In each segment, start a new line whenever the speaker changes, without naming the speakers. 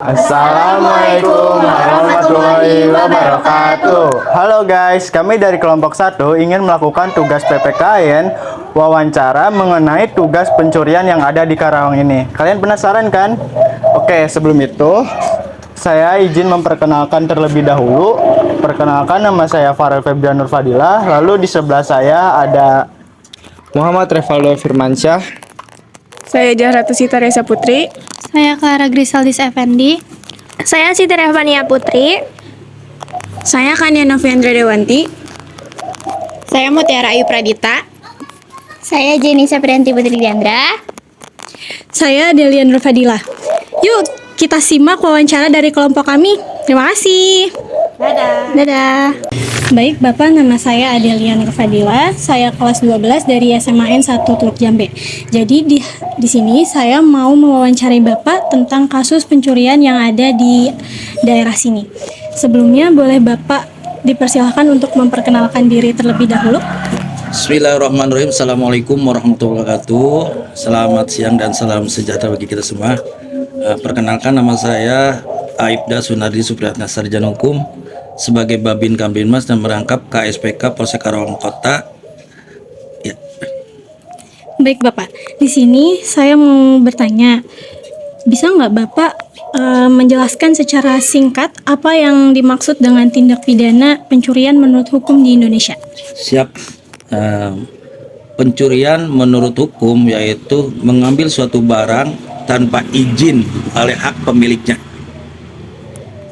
Assalamualaikum warahmatullahi wabarakatuh. Halo guys, kami dari kelompok 1 ingin melakukan tugas PPKN wawancara mengenai tugas pencurian yang ada di Karawang ini. Kalian penasaran kan? Oke, sebelum itu saya izin memperkenalkan terlebih dahulu. Perkenalkan, nama saya Farel Febrian Nur Fadilah. Lalu di sebelah saya ada
Muhammad Revaldo Firmansyah.
Saya Jahratu Sita Reza Putri.
Saya Clara Grisaldis Effendi.
Saya Siti Revania Putri.
Saya Kania Noviandra Dewanti.
Saya Mutiara Ayu Pradita.
Saya Jenny Saprianti Putri Diandra.
Saya Delian Fadilah. Yuk kita simak wawancara dari kelompok kami. Terima kasih.
Dadah.
Baik Bapak, nama saya Adelia Nur Fadila. Saya kelas 12 dari SMAN 1 Teluk Jambe. Jadi di sini saya mau mewawancarai Bapak tentang kasus pencurian yang ada di daerah sini. Sebelumnya boleh Bapak dipersilahkan untuk memperkenalkan diri terlebih dahulu.
Bismillahirrahmanirrahim. Assalamualaikum warahmatullahi wabarakatuh. Selamat siang dan salam sejahtera bagi kita semua. Perkenalkan, nama saya Aibda Sunardi Supriyatna, Sarjana Hukum sebagai Babin Kamtibmas dan merangkap KSPK Polsek Karawang Kota. Ya.
Baik Bapak, di sini saya mau bertanya, bisa nggak Bapak menjelaskan secara singkat apa yang dimaksud dengan tindak pidana pencurian menurut hukum di Indonesia?
Siap. Pencurian menurut hukum yaitu mengambil suatu barang tanpa izin oleh hak pemiliknya.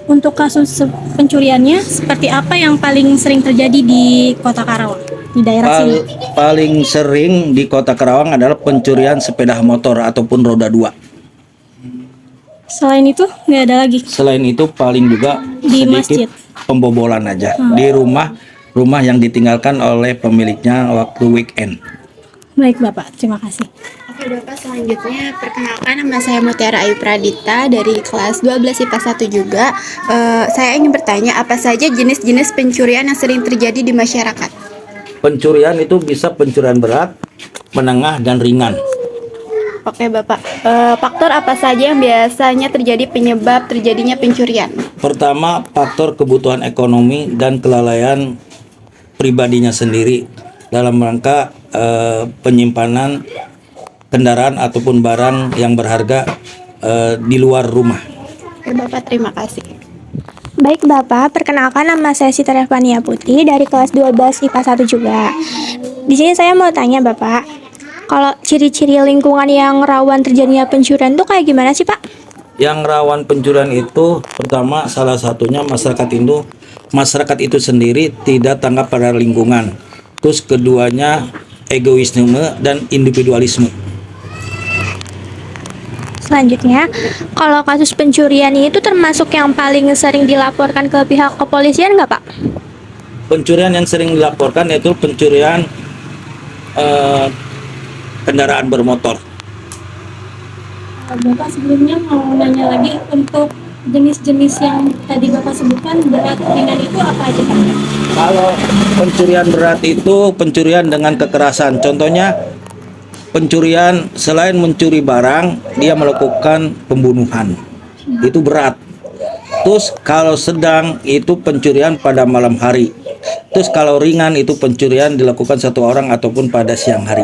Untuk kasus pencuriannya, seperti apa yang paling sering terjadi di Kota Karawang, di daerah sini?
Paling sering di Kota Karawang adalah pencurian sepeda motor ataupun roda 2.
Selain itu, nggak ada lagi?
Selain itu paling juga
Di
sedikit
masjid?
pembobolan aja di rumah yang ditinggalkan oleh pemiliknya waktu weekend.
Baik Bapak, terima kasih.
Oke Bapak, selanjutnya perkenalkan, nama saya Mutiara Ayu Pradita dari kelas 12 IPA 1 juga. Saya ingin bertanya, apa saja jenis-jenis pencurian yang sering terjadi di masyarakat?
Pencurian itu bisa pencurian berat, menengah, dan ringan.
Oke Bapak, faktor apa saja yang biasanya terjadi penyebab terjadinya pencurian?
Pertama, faktor kebutuhan ekonomi dan kelalaian pribadinya sendiri dalam rangka penyimpanan kendaraan ataupun barang yang berharga di luar rumah.
Oke Bapak, terima kasih.
Baik Bapak, perkenalkan nama saya Siti Revania Putri dari kelas 12 IPA 1 juga. Di sini saya mau tanya Bapak, kalau ciri-ciri lingkungan yang rawan terjadinya pencurian itu kayak gimana sih Pak?
Yang rawan pencurian itu pertama, salah satunya masyarakat itu sendiri tidak tanggap pada lingkungan. Terus keduanya egoisme dan individualisme.
Selanjutnya, kalau kasus pencurian itu termasuk yang paling sering dilaporkan ke pihak kepolisian nggak Pak?
Pencurian yang sering dilaporkan yaitu pencurian kendaraan bermotor.
Bapak sebelumnya mau nanya lagi, untuk jenis-jenis yang tadi Bapak sebutkan berat ringan itu apa aja Pak?
Kalau pencurian berat itu pencurian dengan kekerasan. Contohnya pencurian selain mencuri barang, dia melakukan pembunuhan. Itu berat. Terus kalau sedang itu pencurian pada malam hari. Terus kalau ringan itu pencurian dilakukan satu orang ataupun pada siang hari.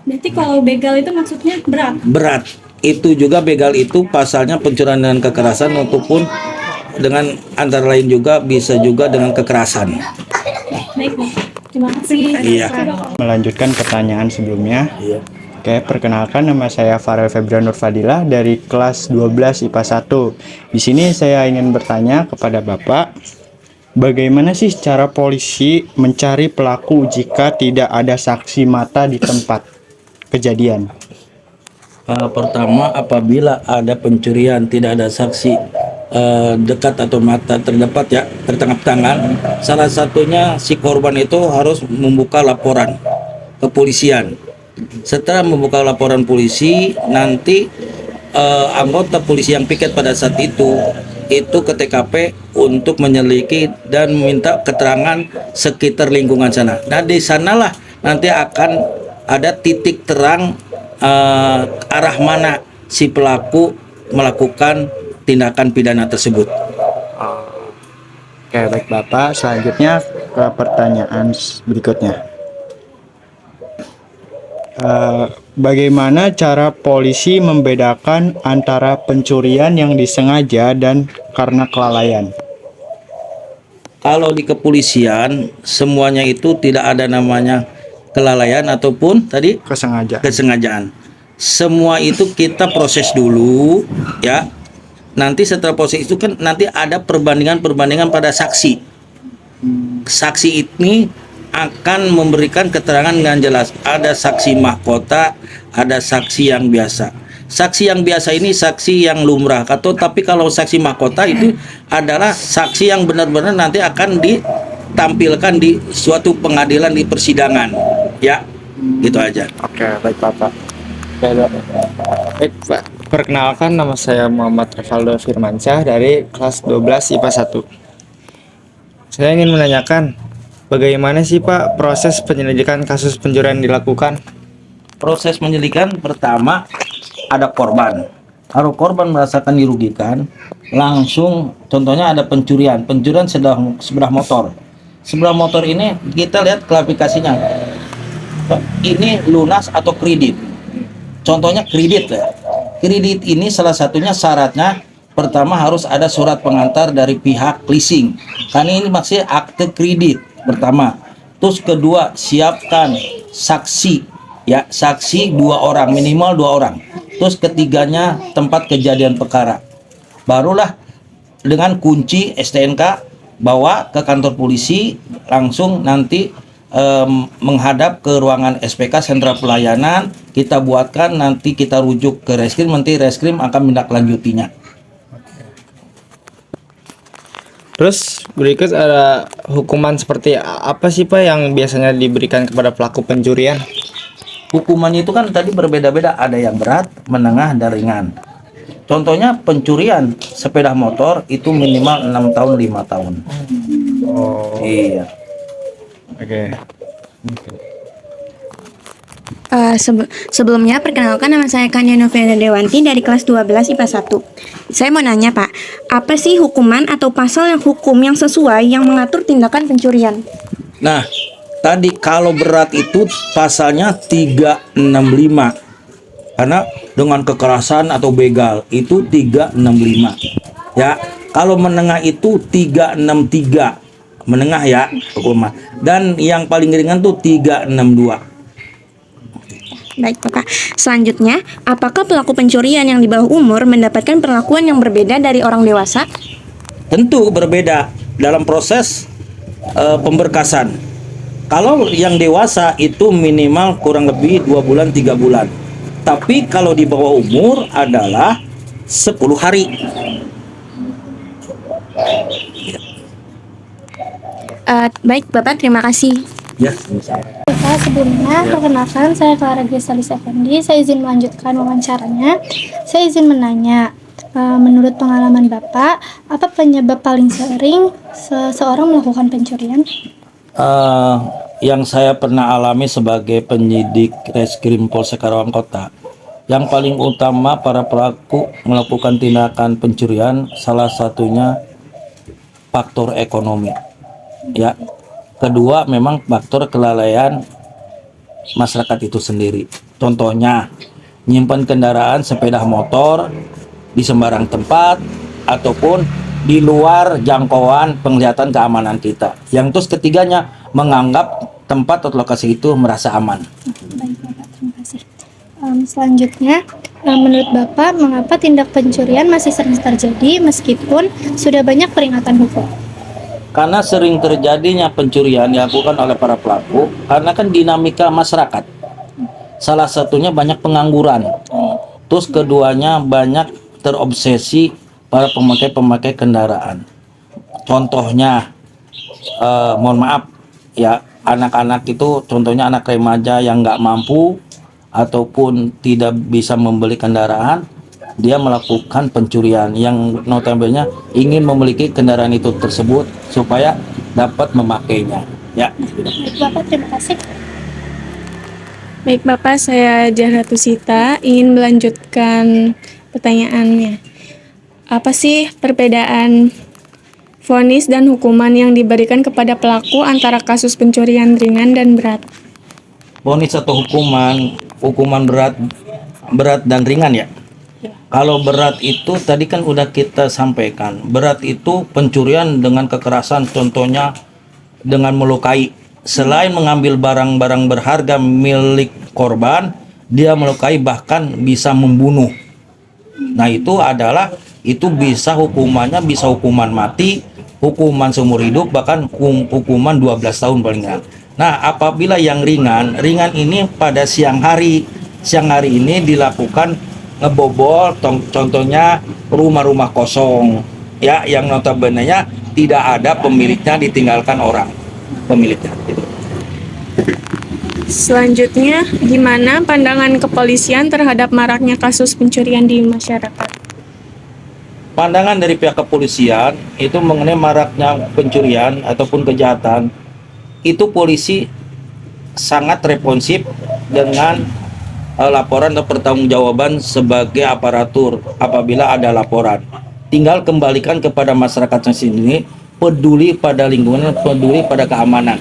Berarti kalau begal itu maksudnya berat?
Berat. Itu juga begal itu pasalnya pencurian dengan kekerasan ataupun dengan antara lain juga bisa juga dengan kekerasan.
Baik Bapak, terima kasih.
Iya.
melanjutkan pertanyaan sebelumnya.
Iya.
Oke, perkenalkan, nama saya Farel Febrian Nur Fadilah dari kelas 12 IPA 1. Di sini saya ingin bertanya kepada Bapak, bagaimana sih cara polisi mencari pelaku jika tidak ada saksi mata di tempat kejadian?
Pertama, apabila ada pencurian tidak ada saksi dekat atau mata terdapat ya tertangkap tangan, salah satunya si korban itu harus membuka laporan ke polisian. Setelah membuka laporan polisi, nanti anggota polisi yang piket pada saat itu ke TKP untuk menyelidiki dan meminta keterangan sekitar lingkungan sana. Nah, di sanalah nanti akan ada titik terang arah mana si pelaku melakukan tindakan pidana tersebut.
Oke, baik Bapak. Selanjutnya ke pertanyaan berikutnya. Bagaimana cara polisi membedakan antara pencurian yang disengaja dan karena kelalaian?
Kalau di kepolisian semuanya itu tidak ada namanya kelalaian ataupun tadi
Kesengajaan.
kesengajaan. Semua itu kita proses dulu ya. Nanti setelah proses itu kan nanti ada perbandingan pada saksi. Saksi ini akan memberikan keterangan dengan jelas. Ada saksi mahkota, ada saksi yang biasa. Saksi yang biasa ini saksi yang lumrah. Tapi kalau saksi mahkota itu adalah saksi yang benar-benar nanti akan ditampilkan di suatu pengadilan di persidangan. Ya, gitu aja.
Oke, baik Bapak.
Baik Pak, perkenalkan nama saya Muhammad Revaldo Firmansyah dari kelas 12 IPA 1. Saya ingin menanyakan, bagaimana sih Pak proses penyelidikan kasus pencurian dilakukan?
Proses penyelidikan pertama ada korban. Kalau korban merasakan dirugikan, langsung contohnya ada pencurian sebelah motor. Sebelah motor ini kita lihat klasifikasinya. Ini lunas atau kredit. Contohnya kredit ya. Kredit ini salah satunya syaratnya pertama harus ada surat pengantar dari pihak leasing. Karena ini maksudnya akte kredit pertama. Terus kedua, siapkan saksi ya, saksi 2 orang, minimal 2 orang. Terus ketiganya tempat kejadian perkara. Barulah dengan kunci STNK bawa ke kantor polisi, langsung nanti menghadap ke ruangan SPK sentra pelayanan, kita buatkan, nanti kita rujuk ke reskrim, nanti reskrim akan menindaklanjutinya.
Terus berikut ada hukuman seperti apa sih Pak yang biasanya diberikan kepada pelaku pencurian?
Hukumannya itu kan tadi berbeda-beda, ada yang berat, menengah, dan ringan. Contohnya pencurian sepeda motor itu minimal 6 tahun 5 tahun.
Oh,
Iya.
oke.
Sebelumnya perkenalkan, nama saya Kania Novena Dewanti dari kelas 12 IPA 1. Saya mau nanya Pak, apa sih hukuman atau pasal yang sesuai yang mengatur tindakan pencurian?
Nah, tadi kalau berat itu pasalnya 365. Karena dengan kekerasan atau begal itu 365. Ya, kalau menengah itu 363. Menengah ya, hukuman. Dan yang paling ringan tuh 362.
Baik Bapak. Selanjutnya, apakah pelaku pencurian yang di bawah umur mendapatkan perlakuan yang berbeda dari orang dewasa?
Tentu berbeda dalam proses pemberkasan. Kalau yang dewasa itu minimal kurang lebih 2 bulan 3 bulan. Tapi kalau di bawah umur adalah 10 hari.
Baik Bapak, terima kasih.
Ya, misalnya.
Bapak, sebelumnya perkenalkan saya Clara Grisalis Effendi. Saya izin melanjutkan wawancaranya. Saya izin menanya, menurut pengalaman Bapak, apa penyebab paling sering seseorang melakukan pencurian?
Yang saya pernah alami sebagai penyidik Reskrim Polsek Karawang Kota, yang paling utama para pelaku melakukan tindakan pencurian salah satunya faktor ekonomi. Ya, kedua memang faktor kelalaian masyarakat itu sendiri. Contohnya nyimpan kendaraan sepeda motor di sembarang tempat ataupun di luar jangkauan penglihatan keamanan kita. Yang terus ketiganya menganggap tempat atau lokasi itu merasa aman.
Baik Bapak, terima kasih. Selanjutnya, menurut Bapak, mengapa tindak pencurian masih sering terjadi meskipun sudah banyak peringatan hukum?
Karena sering terjadinya pencurian dilakukan oleh para pelaku karena kan dinamika masyarakat. Salah satunya banyak pengangguran. Terus keduanya banyak terobsesi para pemakai kendaraan. Contohnya, mohon maaf ya, anak-anak itu contohnya anak remaja yang nggak mampu ataupun tidak bisa membeli kendaraan, dia melakukan pencurian yang notabene ingin memiliki kendaraan itu tersebut supaya dapat memakainya. Ya.
Baik Bapak, terima kasih.
Baik Bapak, saya Jahratu Sita ingin melanjutkan pertanyaannya. apa sih perbedaan vonis dan hukuman yang diberikan kepada pelaku antara kasus pencurian ringan dan berat?
Vonis atau hukuman berat dan ringan ya. Kalau berat itu tadi kan udah kita sampaikan. Berat itu pencurian dengan kekerasan, contohnya dengan melukai. Selain mengambil barang-barang berharga milik korban, dia melukai bahkan bisa membunuh. Nah, itu bisa hukumannya bisa hukuman mati, hukuman seumur hidup, bahkan hukuman 12 tahun paling ringan. Nah, apabila yang ringan ini pada siang hari ini dilakukan ngebobol, contohnya rumah-rumah kosong, ya, yang notabene-nya tidak ada pemiliknya, ditinggalkan orang pemiliknya. Gitu.
Selanjutnya, gimana pandangan kepolisian terhadap maraknya kasus pencurian di masyarakat?
Pandangan dari pihak kepolisian itu mengenai maraknya pencurian ataupun kejahatan, itu polisi sangat responsif dengan laporan atau pertanggungjawaban sebagai aparatur apabila ada laporan. Tinggal kembalikan kepada masyarakat sendiri, peduli pada lingkungan, peduli pada keamanan.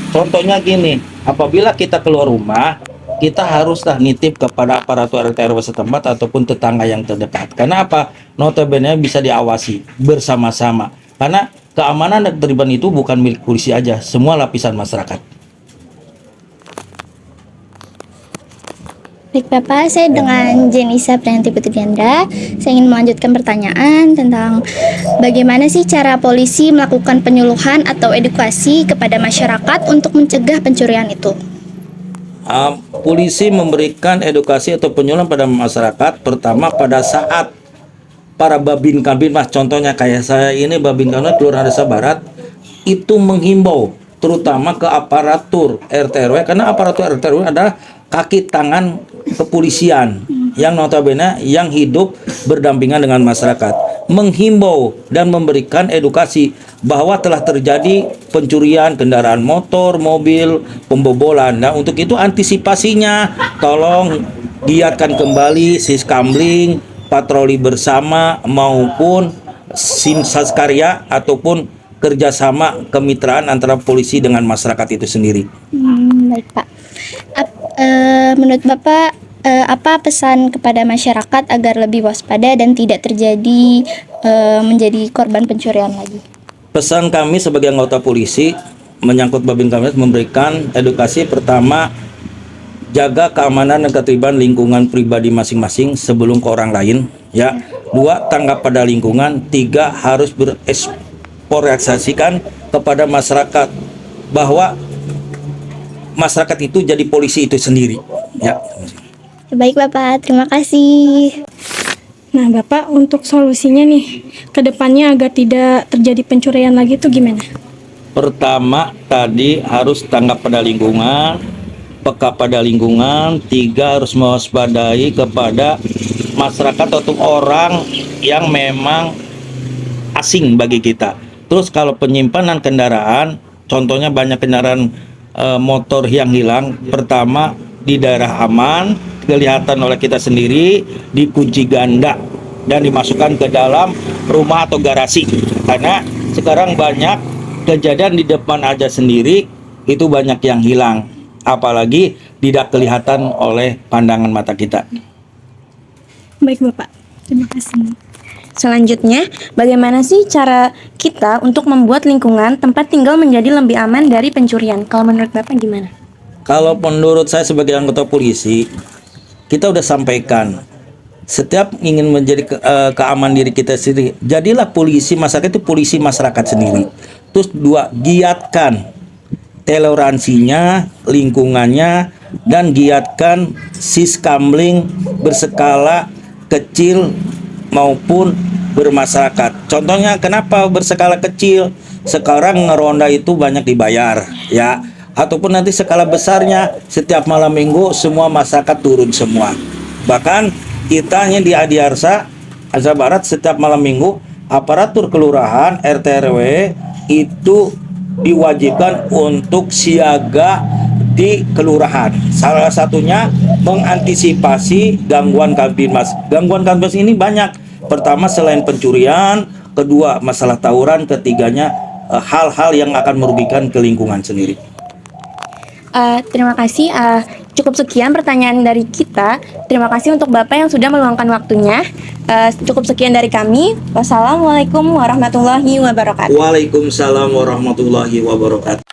Contohnya gini, apabila kita keluar rumah, kita haruslah nitip kepada aparatur RT RW setempat ataupun tetangga yang terdekat. Karena apa? Notabene bisa diawasi bersama-sama. Karena keamanan dan ketertiban itu bukan milik polisi aja, semua lapisan masyarakat.
Baik Bapak, saya dengan Jenisa Priyanti Putri Diandra. Saya ingin melanjutkan pertanyaan tentang bagaimana sih cara polisi melakukan penyuluhan atau edukasi kepada masyarakat untuk mencegah pencurian itu?
Polisi memberikan edukasi atau penyuluhan pada masyarakat pertama pada saat para babin kabinmas, contohnya kayak saya ini babin kabinmas Kelurahan Desa Barat, itu menghimbau terutama ke aparatur RT RW, karena aparatur RT RW adalah kaki tangan kepolisian yang notabene yang hidup berdampingan dengan masyarakat, menghimbau dan memberikan edukasi bahwa telah terjadi pencurian kendaraan motor, mobil, pembobolan. Nah, untuk itu antisipasinya tolong giatkan kembali siskamling, patroli bersama maupun sim saskarya ataupun kerjasama kemitraan antara polisi dengan masyarakat itu sendiri.
Baik Pak. Menurut Bapak, apa pesan kepada masyarakat agar lebih waspada dan tidak terjadi menjadi korban pencurian lagi?
Pesan kami sebagai anggota polisi menyangkut Babin Kamtibmas memberikan edukasi pertama, jaga keamanan dan ketertiban lingkungan pribadi masing-masing sebelum ke orang lain, ya. 2, tanggap pada lingkungan. 3, harus berekspresiasikan kepada masyarakat bahwa masyarakat itu jadi polisi itu sendiri, ya.
Baik Bapak, terima kasih.
Nah Bapak, untuk solusinya nih, ke depannya agar tidak terjadi pencurian lagi itu gimana?
Pertama, tadi harus tanggap pada lingkungan, peka pada lingkungan. 3, harus mewaspadai kepada masyarakat atau orang yang memang asing bagi kita. Terus kalau penyimpanan kendaraan, contohnya banyak kendaraan motor yang hilang, pertama di daerah aman, kelihatan oleh kita sendiri, dikunci ganda dan dimasukkan ke dalam rumah atau garasi. Karena sekarang banyak kejadian di depan aja sendiri itu banyak yang hilang, apalagi tidak kelihatan oleh pandangan mata kita.
Baik Bapak, terima kasih.
Selanjutnya, bagaimana sih cara kita untuk membuat lingkungan tempat tinggal menjadi lebih aman dari pencurian? Kalau menurut Bapak gimana?
Kalau menurut saya sebagai anggota polisi, kita udah sampaikan, setiap ingin menjadi keamanan diri kita sendiri, jadilah polisi masyarakat itu polisi masyarakat sendiri. Terus 2, giatkan toleransinya, lingkungannya, dan giatkan siskamling berskala kecil maupun bermasyarakat. Contohnya kenapa berskala kecil? Sekarang ngeronda itu banyak dibayar, ya. Ataupun nanti skala besarnya setiap malam minggu semua masyarakat turun semua. Bahkan kita hanya di Adiarsa, Desa Barat, setiap malam minggu aparatur kelurahan RT RW itu diwajibkan untuk siaga di kelurahan. Salah satunya mengantisipasi gangguan kamtibmas. Gangguan kamtibmas ini banyak. Pertama, selain pencurian, kedua masalah tawuran, ketiganya hal-hal yang akan merugikan ke lingkungan sendiri.
Terima kasih. Cukup sekian pertanyaan dari kita. Terima kasih untuk Bapak yang sudah meluangkan waktunya. Cukup sekian dari kami. Wassalamualaikum warahmatullahi wabarakatuh.
Waalaikumsalam warahmatullahi wabarakatuh.